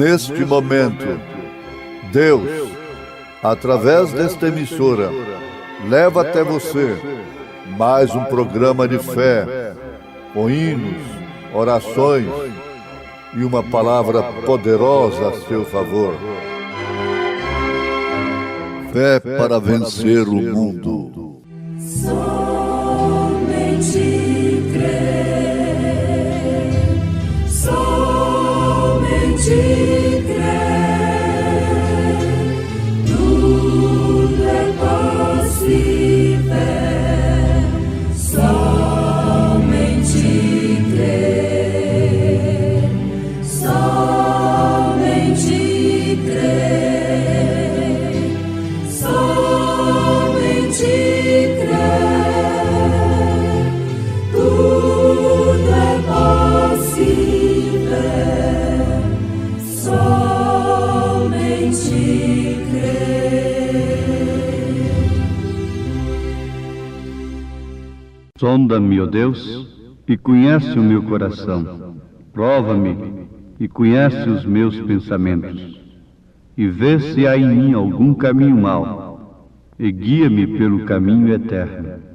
Neste momento, Deus, através desta emissora, leva até você mais um programa de fé, com hinos, orações e uma palavra poderosa a seu favor. Fé para vencer o mundo. Somente crer, somente crer, tudo é possível, somente crer, somente crer, somente crer, tudo é possível, somente crer. Sonda-me, ó Deus, e conhece o meu coração. Prova-me e conhece os meus pensamentos. E vê se há em mim algum caminho mau, e guia-me pelo caminho eterno.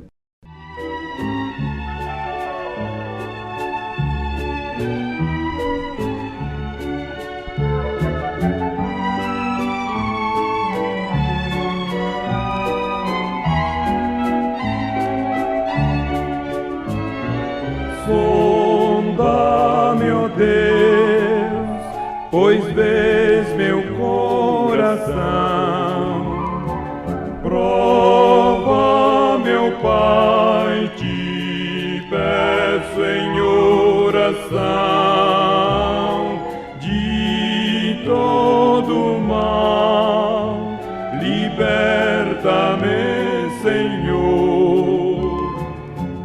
Sonda-me, ó Deus, pois vês meu coração. Prova, meu Pai, te peço em oração, de todo mal, liberta-me, Senhor,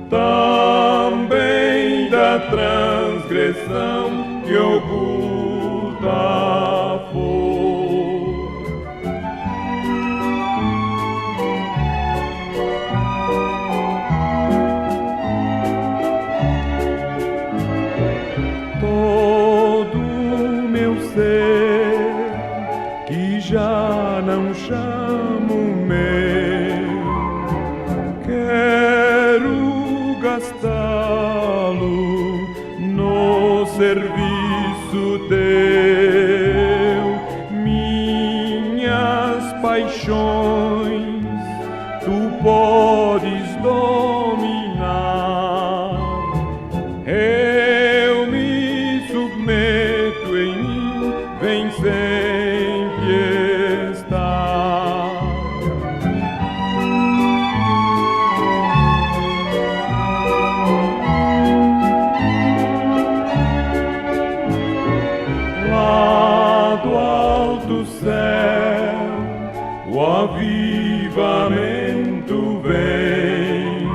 também da transgressão que oculta for. Todo meu ser, que já não chamo meu, quero gastá-lo no serviço teu. Minhas paixões tu podes dominar. Eu me submeto, em mim vem sempre estar. Lá do alto céu o avivamento vem,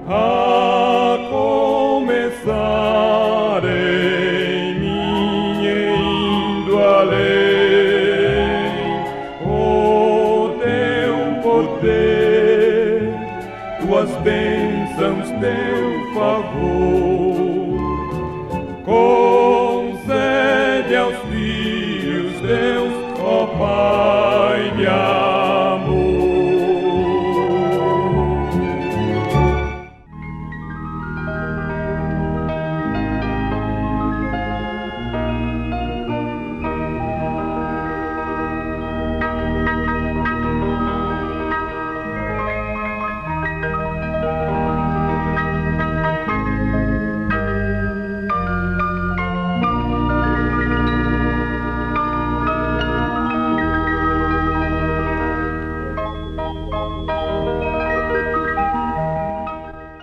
a começar em mim indo além. O teu poder, tuas bênçãos, teu favor, concede aos filhos teus, ó Pai de amor.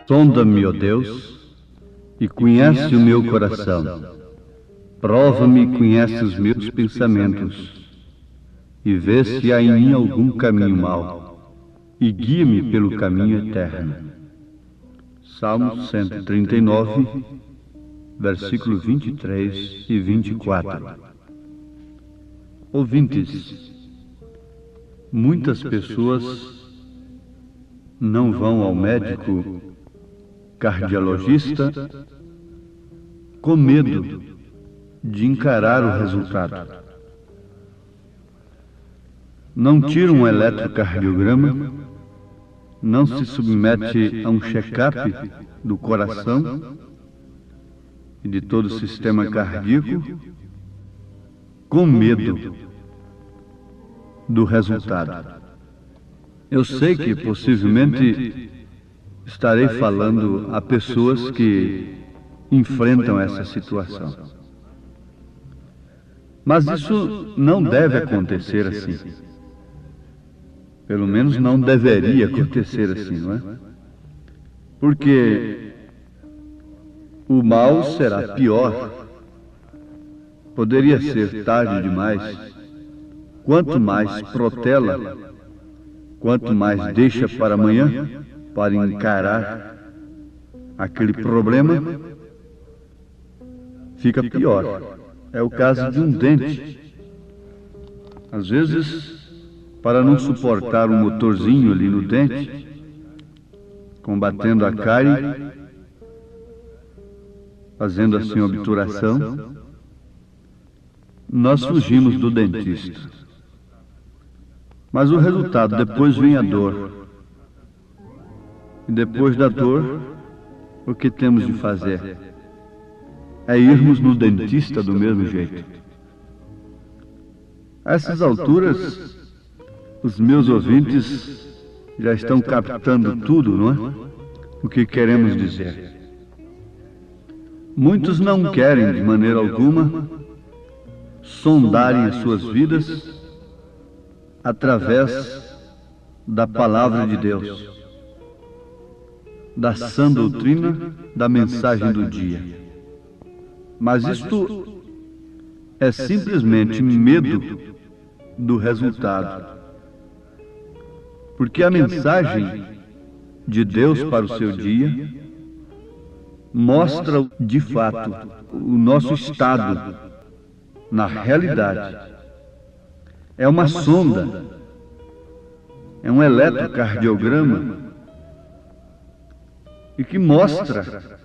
Sonda-me, ó Deus, e conhece o meu coração. Prova-me e conhece os meus pensamentos. E vê se há em mim algum caminho mau, e guia-me pelo caminho eterno. Salmo 139, versículo 23 e 24. Ouvintes, muitas pessoas não vão ao médico cardiologista com medo de encarar o resultado. Não tira um eletrocardiograma, não se submete a um check-up do coração e de todo o sistema cardíaco com medo do resultado. Eu sei que possivelmente estarei falando a pessoas que enfrentam essa situação. Mas isso não deve acontecer assim. Pelo menos não deveria acontecer assim, não é? Porque o mal será pior. Poderia ser tarde demais. Quanto mais protela, quanto mais deixa para amanhã, para encarar aquele problema, fica pior. É o caso de um dente. Às vezes, para não suportar um motorzinho ali no dente, combatendo a cárie, fazendo assim obturação, nós fugimos do dentista. Mas o resultado, depois vem a dor. E depois da dor, o que temos de fazer? É irmos no dentista do mesmo jeito. A essas alturas, os meus ouvintes já estão captando tudo, não é? O que queremos dizer. Muitos não querem, de maneira alguma, sondarem as suas vidas através da palavra de Deus, da sã doutrina, da mensagem do dia. Mas isto é simplesmente medo do resultado. Porque a mensagem de Deus para o seu dia mostra de fato o nosso estado na realidade. É uma sonda, é um eletrocardiograma e que mostra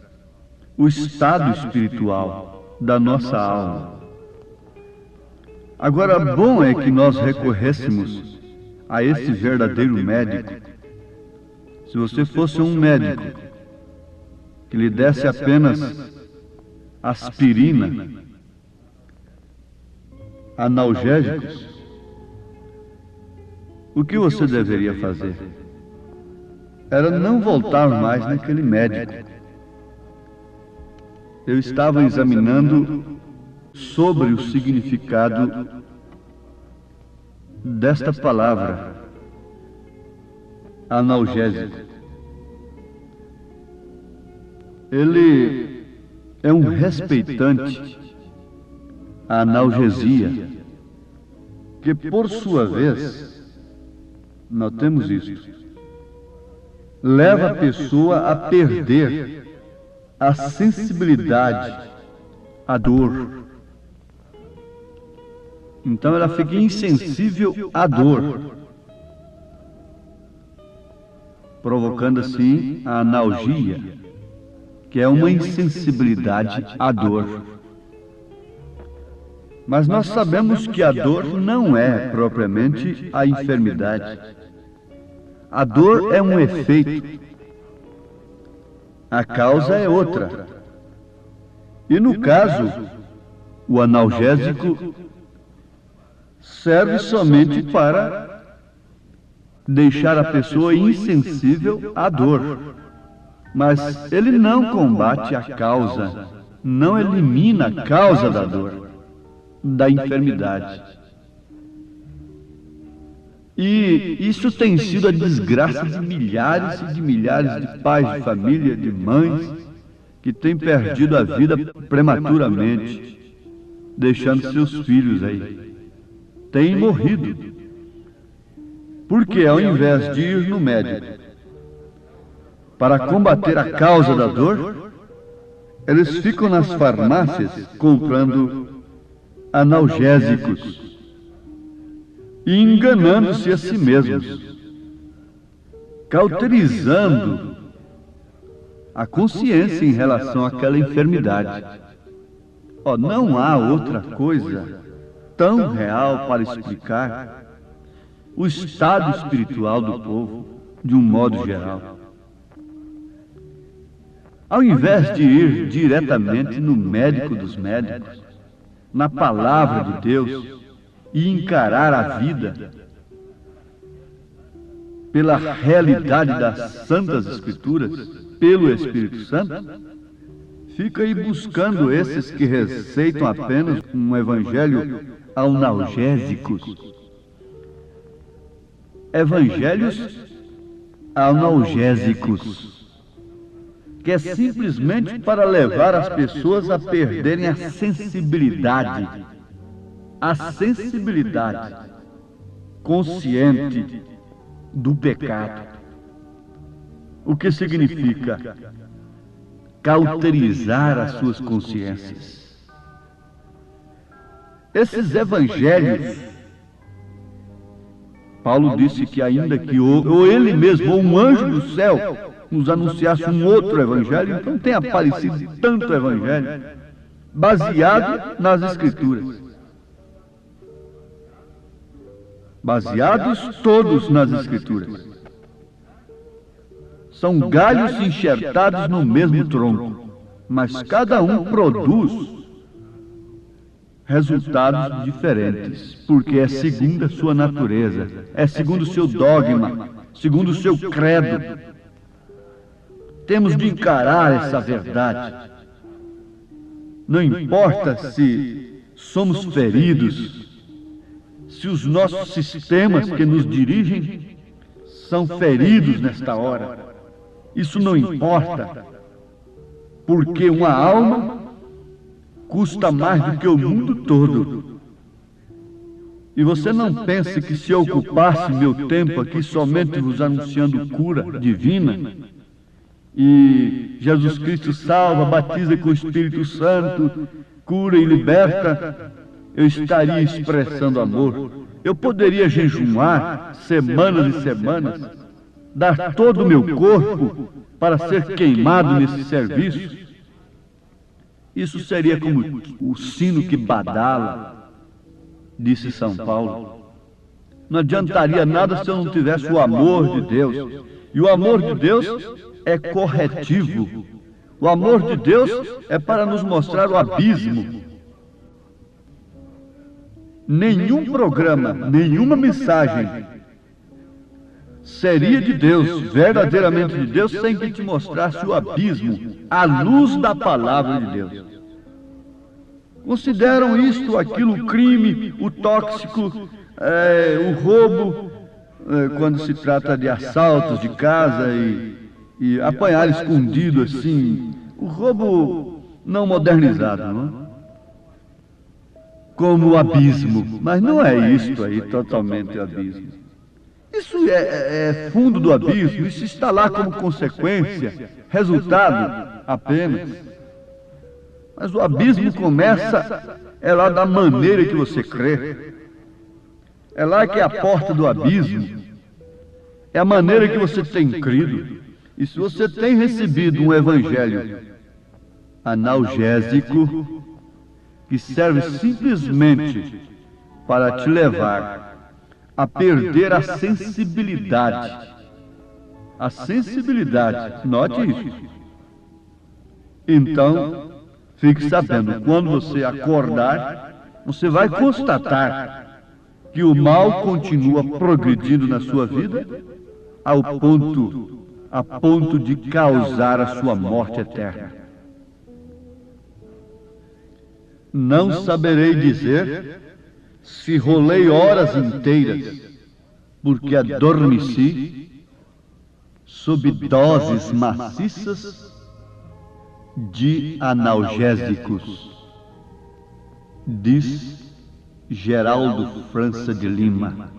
o estado espiritual da nossa alma. Agora, bom é que nós recorrêssemos a esse verdadeiro médico. Se você fosse um médico que lhe desse apenas aspirina, analgésicos, o que você deveria fazer? Era não voltar mais naquele médico. Eu estava examinando sobre o significado desta palavra, analgésico. Ele é um respeitante à analgesia, que por sua vez, notemos isso, leva a pessoa a perder a sensibilidade à dor. Então ela fica insensível à dor, provocando assim a analgia, que é uma insensibilidade à dor. Mas nós sabemos que a dor não é propriamente a enfermidade. A dor é um efeito. A causa é outra. E no caso, o analgésico serve somente para deixar a pessoa insensível à dor. Mas ele não combate a causa, não elimina a causa da dor, da enfermidade. E isso tem sido a desgraça de milhares e de milhares de pais de família, de mães, que têm perdido a vida prematuramente, deixando seus filhos aí. Têm morrido. Porque ao invés de ir no médico para combater a causa da dor, eles ficam nas farmácias comprando analgésicos e enganando-se a si mesmos, cauterizando a consciência em relação àquela enfermidade. Não há outra coisa tão real para explicar o estado espiritual do povo de um modo geral. Ao invés de ir diretamente no médico dos médicos, na palavra de Deus, e encarar a vida pela realidade das Santas Escrituras, pelo Espírito Santo, fica aí buscando esses que receitam apenas um evangelho analgésicos. Evangelhos analgésicos, que é simplesmente para levar as pessoas a perderem a sensibilidade consciente do pecado. O que significa cauterizar as suas consciências. Esses evangelhos, Paulo disse que ainda que ou ele mesmo, ou um anjo do céu, nos anunciasse um outro evangelho, então tem aparecido tanto evangelho, baseado nas Escrituras. Baseados todos nas Escrituras. São galhos enxertados no mesmo tronco, mas cada um produz resultados diferentes, porque é segundo a sua natureza, é segundo o seu dogma, segundo o seu credo. Temos de encarar essa verdade. Não importa se somos feridos, se os nossos sistemas que nos dirigem são feridos nesta hora. Isso não importa, porque uma alma custa mais do que o mundo todo. E você não pense que se eu ocupasse meu tempo aqui somente vos anunciando cura divina, e Jesus Cristo salva, batiza com o Espírito Santo, cura e liberta, eu estaria expressando amor. Eu poderia jejuar semanas e semanas, dar todo o meu corpo para ser queimado nesse serviço. Isso seria como o sino que badala, disse São Paulo. Não adiantaria nada se eu não tivesse o amor de Deus. E o amor de Deus é corretivo. O amor de Deus é para nos mostrar o abismo. Nenhum programa, nenhuma mensagem seria de Deus, verdadeiramente de Deus, sem que te mostrasse o abismo, à luz da palavra de Deus. Consideram isto, aquilo, o crime, o tóxico, o roubo, quando se trata de assaltos de casa e apanhar escondido assim, o roubo não modernizado, não é? Como o abismo, mas não é isto aí totalmente o abismo. Isso é fundo do abismo, isso está lá como consequência, resultado apenas. Mas o abismo começa, é lá da maneira que você crê. É lá que é a porta do abismo. É a maneira que você tem crido. E se você tem recebido um evangelho analgésico, que serve simplesmente para te levar a perder a sensibilidade. A sensibilidade, note isso. Então, fique sabendo, quando você acordar, você vai constatar que o mal continua progredindo na sua vida a ponto de causar a sua morte eterna. Não saberei dizer se rolei horas inteiras, porque adormeci sob doses maciças de analgésicos, diz Geraldo França de Lima.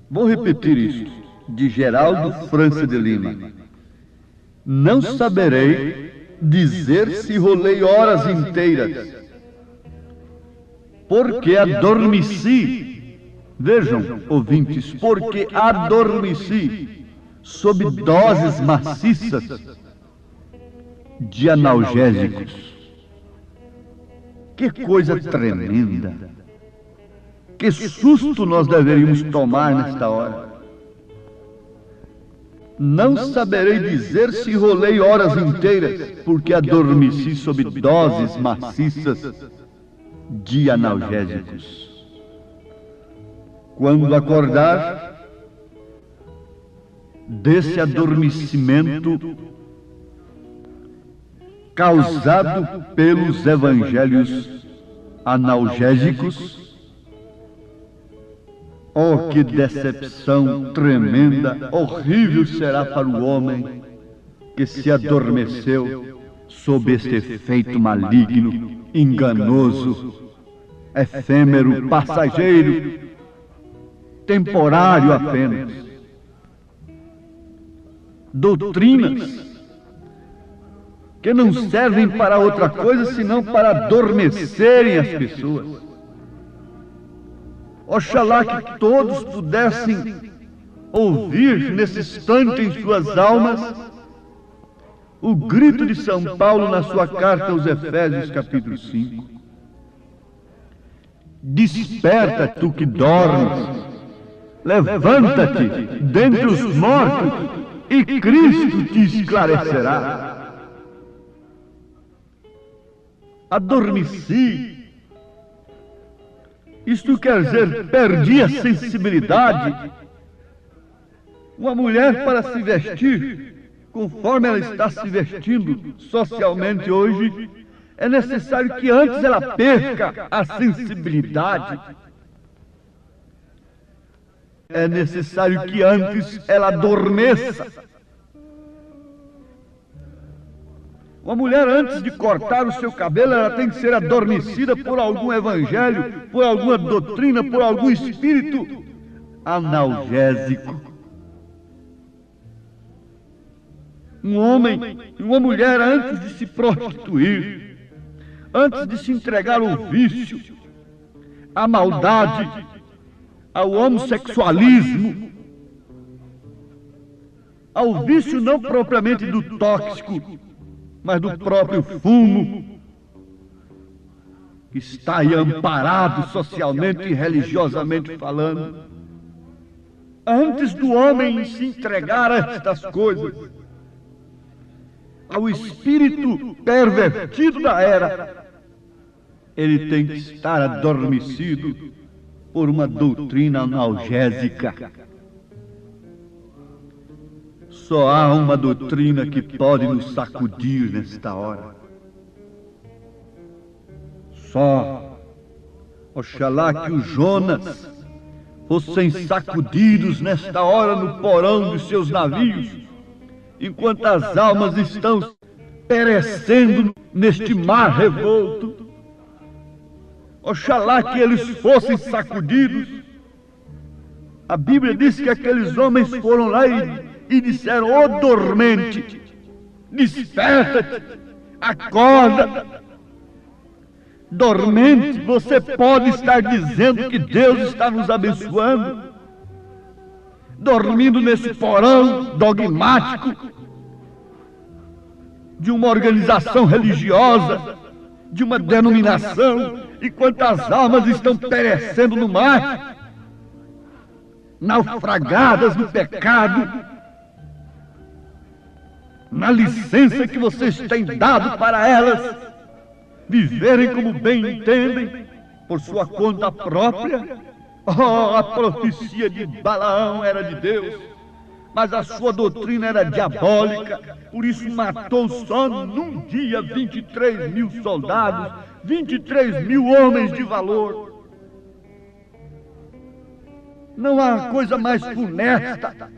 Vou repetir isto, de Geraldo França de Lima. Não saberei dizer se rolei horas inteiras, porque adormeci. Vejam, ouvintes, porque adormeci sob doses maciças de analgésicos. Que coisa tremenda! Que susto nós deveríamos tomar nesta hora! Não saberei dizer se rolei horas inteiras, porque adormeci sob doses maciças de analgésicos. Quando acordar desse adormecimento causado pelos evangelhos analgésicos, oh, que decepção tremenda, horrível será para o homem que se adormeceu sob este efeito maligno, enganoso, efêmero, passageiro, temporário apenas. Doutrinas que não servem para outra coisa senão para adormecerem as pessoas. Oxalá que todos pudessem ouvir nesse instante em suas almas o grito de São Paulo na sua carta aos Efésios, capítulo 5. Desperta, tu que dormes, levanta-te dentre os mortos e Cristo te esclarecerá. Adormeci. Isto quer dizer, perdi a sensibilidade. Uma mulher, para se vestir conforme ela está se vestindo socialmente hoje, é necessário que antes ela perca a sensibilidade. É necessário que antes ela adormeça. Uma mulher, antes de cortar o seu cabelo, ela tem que ser adormecida por algum evangelho, por alguma doutrina, por algum espírito analgésico. Um homem e uma mulher, antes de se prostituir, antes de se entregar ao vício, à maldade, ao homossexualismo, ao vício não propriamente do tóxico, mas do próprio fumo, que está aí amparado socialmente e religiosamente falando. Antes do homem se entregar a estas coisas, ao espírito pervertido da era, ele tem que estar adormecido por uma doutrina analgésica. Só há uma doutrina que pode nos sacudir nesta hora. Só. Oxalá que os Jonas fossem sacudidos nesta hora no porão de seus navios, enquanto as almas estão perecendo neste mar revolto. Oxalá que eles fossem sacudidos. A Bíblia diz que aqueles homens foram lá e disseram: ó dormente, desperta-te, acorda. Dormente, você pode estar dizendo que Deus está nos abençoando, dormindo nesse porão dogmático de uma organização religiosa, de uma denominação, enquanto as almas estão perecendo no mar, naufragadas no pecado, na licença que vocês têm dado para elas viverem como bem entendem, por sua conta própria. Oh, a profecia de Balaão era de Deus, mas a sua doutrina era diabólica. Por isso matou só num dia 23 mil soldados, 23 mil homens de valor. Não há coisa mais funesta,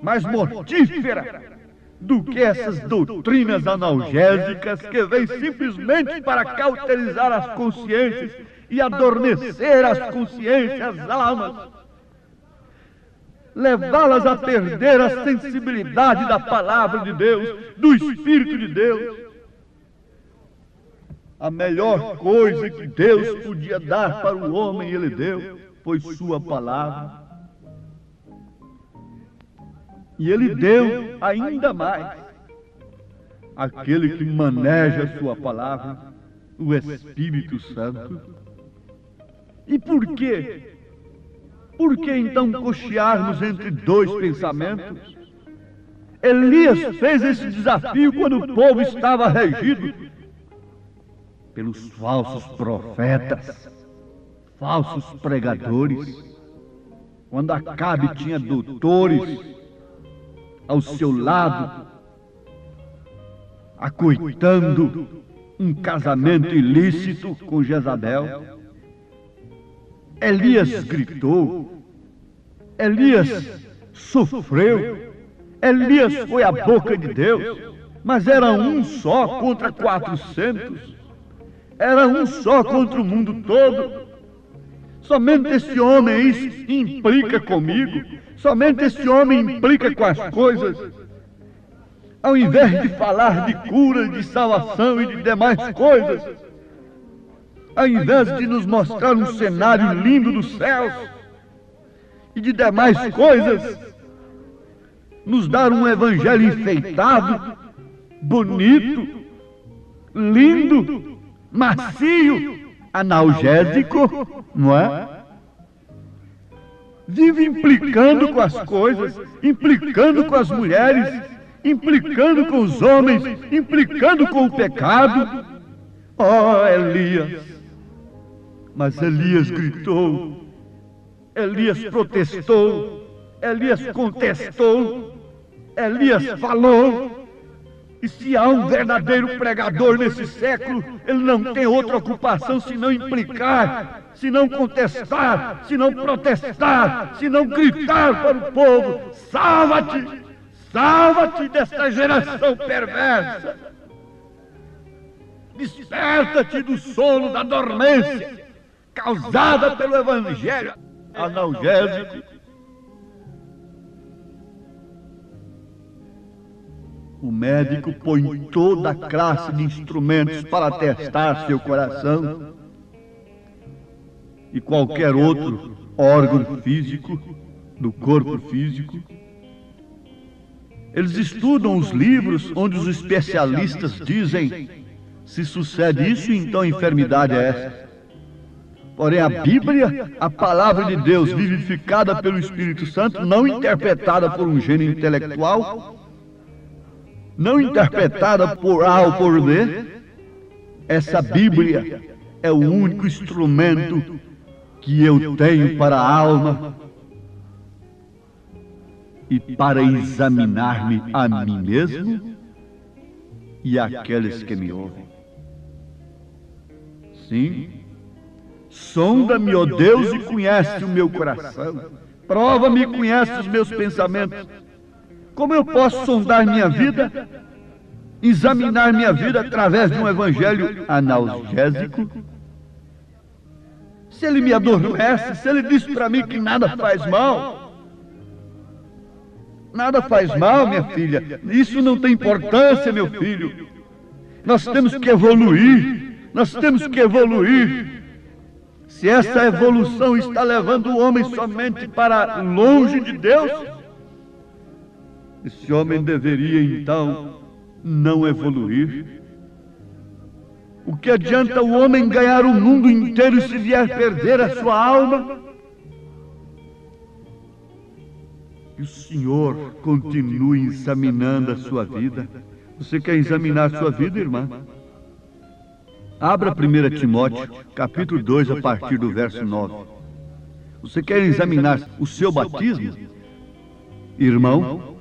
mais mortífera do que essas doutrinas analgésicas que vêm simplesmente para cauterizar as consciências e adormecer as consciências, as almas, levá-las a perder a sensibilidade da palavra de Deus, do Espírito de Deus. A melhor coisa que Deus podia dar para o homem, Ele deu, foi sua palavra. E Ele deu ainda mais. Aquele que maneja a sua palavra o Espírito Santo. E por quê? Por que então cochearmos entre dois pensamentos? Elias fez esse desafio quando o povo estava regido pelos falsos profetas, falsos pregadores, quando Acabe tinha doutores ao seu lado, acoitando um casamento ilícito com Jezabel. Elias gritou, Elias sofreu, Elias foi a boca de Deus, mas era um só contra 400, era um só contra o mundo todo. Somente esse homem implica comigo, somente esse homem implica com as coisas. Ao invés de falar de cura, de salvação e de demais coisas, ao invés de nos mostrar um cenário lindo dos céus e de demais coisas, nos dar um evangelho enfeitado, bonito, lindo, macio, analgésico, não é? Vive implicando com as coisas, implicando com as mulheres, implicando com os homens, implicando com o pecado. Oh, Elias! Mas Elias gritou, Elias protestou, Elias contestou, Elias falou. E se há um verdadeiro pregador nesse século, ele não tem outra ocupação senão implicar, senão contestar, senão protestar, senão gritar para o povo: salva-te, salva-te desta geração perversa. Desperta-te do sono, da dormência causada pelo evangelho analgésico. O médico põe toda a classe de instrumentos para testar seu coração e qualquer outro órgão físico do corpo físico. Eles estudam os livros onde os especialistas dizem: se sucede isso, então a enfermidade é essa. Porém, a Bíblia, a palavra de Deus vivificada pelo Espírito Santo, não interpretada por um gênio intelectual, não interpretada por A ou por B, essa Bíblia é o único instrumento que eu tenho para a alma e para examinar-me a mim mesmo e àqueles que me ouvem. Sim, sonda-me, ó Deus, e conhece o meu coração. Prova-me e conhece os meus pensamentos. Como eu posso sondar minha vida, examinar minha vida através de um evangelho analgésico? Se ele me adormece, se ele diz para mim que nada faz mal, nada faz mal, minha filha, isso não tem importância, meu filho. Nós temos que evoluir, nós temos que evoluir. Se essa evolução está levando o homem somente para longe de Deus, esse homem deveria então não evoluir. O que adianta o homem ganhar o mundo inteiro se vier perder a sua alma? Que o Senhor continue examinando a sua vida. Você quer examinar a sua vida, irmã? Abra 1 Timóteo, capítulo 2, a partir do verso 9. Você quer examinar o seu batismo? Irmão,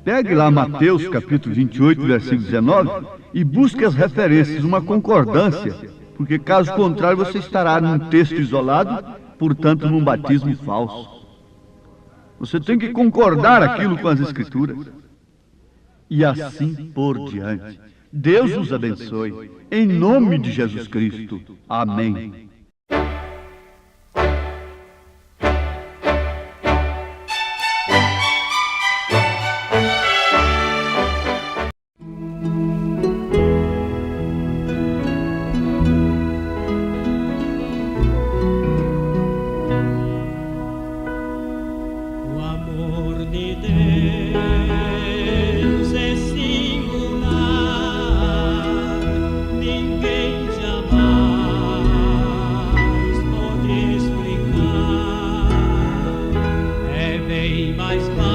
pegue lá Mateus, capítulo 28, versículo 19, e busque as referências, uma concordância, porque caso contrário você estará num texto isolado, portanto num batismo falso. Você tem que concordar aquilo com as Escrituras. E assim por diante. Deus os abençoe. Em nome de Jesus Cristo. Amém. O amor de Deus é singular, ninguém jamais mais